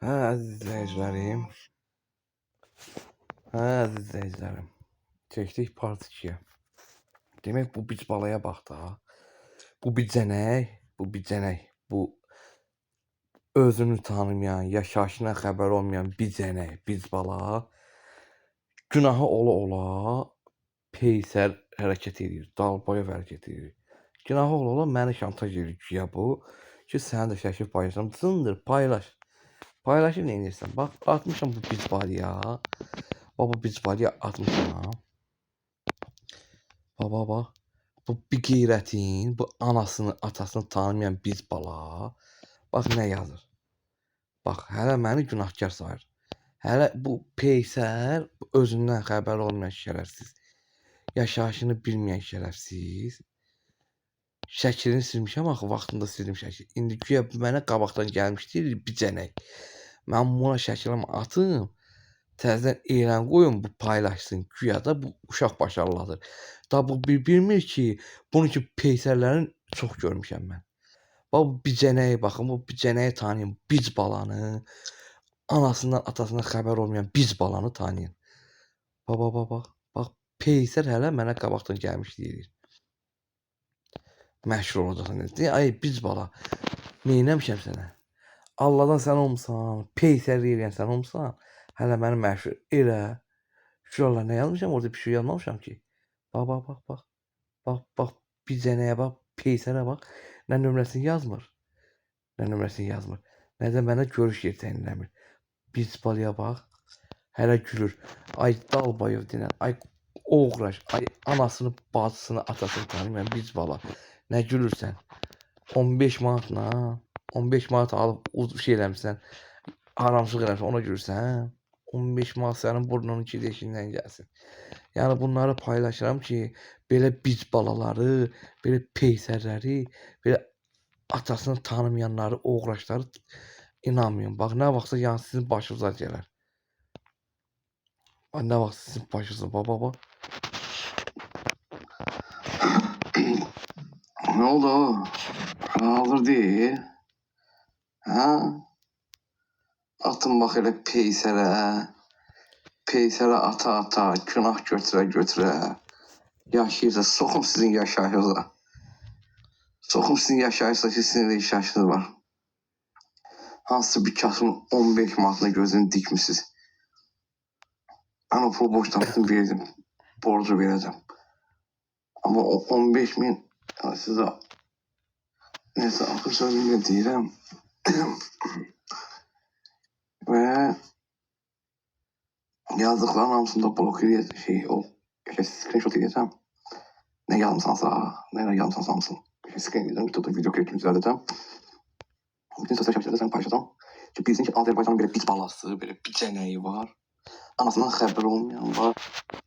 Əziz izləyicilərim, əziz izləyicilərim, keçdik part 2-yə. Demək, bu bic balaya bax da. Bu bicənək, bu özünü tanımayan, yaşayışından xəbər olmayan bicənək, bic bala günahı ola-ola peysər hərəkət edir, dalboya hərəkət edir. Günahı ola-ola məni şantaj edir güya bu, ki səni də şəkil paylaşsam, zındır, paylaş. Paylaşıb neynirsən? Bax, atmışam bu bic balaya. Bax, bu bic balaya atmışam. Bax. Bu bir qeyrətin, bu anasını, atasını tanımayan bic bala. Bax, nə yazır? Bax, hələ məni günahkar sayır. Hələ bu peysər, özündən xəbər olmayan şərəfsiz, yaşayışını bilməyən şərəfsiz. Şəklini silmişəm axı, vaxtında sildim şəkli. İndi güya mənə qabaqdan gəlmiş deyir, bicənək. Mən buna şəklimi atım, təzədən elan qoyun, bu paylaşsın. Güya da bu uşaq başarılıdır. Da bu bilmir ki, bunun ki peysərlərin çox görmüşəm mən. Bax, bu bicənəyə baxın, bu bicənəyi tanıyın, bic balanı, anasından, atasından xəbər olmayan bic balanı tanıyın. Bax, peysər hələ mənə qabaqdan gəlmiş deyir. Məşhur olacaqsan. Ay, bic bala, neynəmişəm sənə? Allahdan sən olmusan, peysərlik eləyən sən olmusan, hələ məni məşhur elə. Şuralar nə yazmışam, orada bir şey yazmamışam ki. Bax, bicənəyə bax, peysərə bax. Nə nömrəsini yazmır, nə də mənə görüş yer təyin eləmir. Bic balaya bax, hələ gülür. Ay, dalbayov dinən, ay, oğraş, ay, anasını, bacısını, atasını tanımayan bic bala. Nə gülürsən? 15 manatla, 15 manat alıb şey eləmişsən, haramçılıq eləmişsən, ona gülürsən. 15 manat sənin burnunun iki deşiyindən gəlsin. Yəni bunları paylaşıram ki, belə bic balaları, belə peysərləri, belə atasını tanımayanları, oğraşları inanmayın. Bax, nə vaxtsa yəni sizin başınıza gələr. Bax, nə vaxt sizin başınıza, bax. Ne oldu? Hazır değil. Ha? Atın bax elə peysərə ata, günah götürə. Yaşayırsa, soxum sizin yaşayışınıza. Soxum sizin yaşayışınıza ki, sizin də yaşayışınız var. Hansı bir kasımın 15 manatına gözünü dikmişsiniz. Ama pul boş tapdım verdim. Borcu vereceğim. Ama o 15 bin size neyse akıl sözümle deyirəm. Ve yazdıkların hamısında blok edəcəm, o screenshot edəcəm. Ne yazmışsansa, nə yazmışsansa hamısını screen edəcəm, tutup video klipini düzəldəcəm. Bütün sosyal şəbəkələrdə sən paylaşacağım. Ki bilsin ki, Azərbaycanın belə bic balası, belə bicənəyi var. Anasından xəbər olmayan var.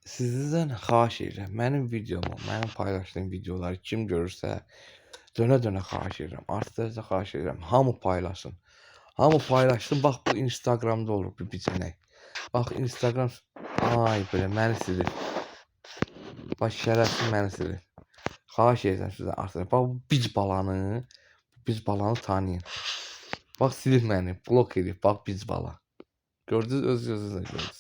Sizdən xahiş edirəm, mənim videomu, mənim paylaşdığım videoları kim görürsə, dönə xahiş edirəm. Artıq da xahiş edirəm, hamı paylaşsın. Hamı paylaşsın, bax bu Instagramda olur bir bicənək. Bax Instagram, ay belə məni silir. Bax şərəfsiz məni silir. Xahiş edirəm sizdən artıq. Bax bu bic balanı tanıyın. Bax silir məni, blok edib, bax bic bala. Gördünüz, öz gözünüzlə gördünüz.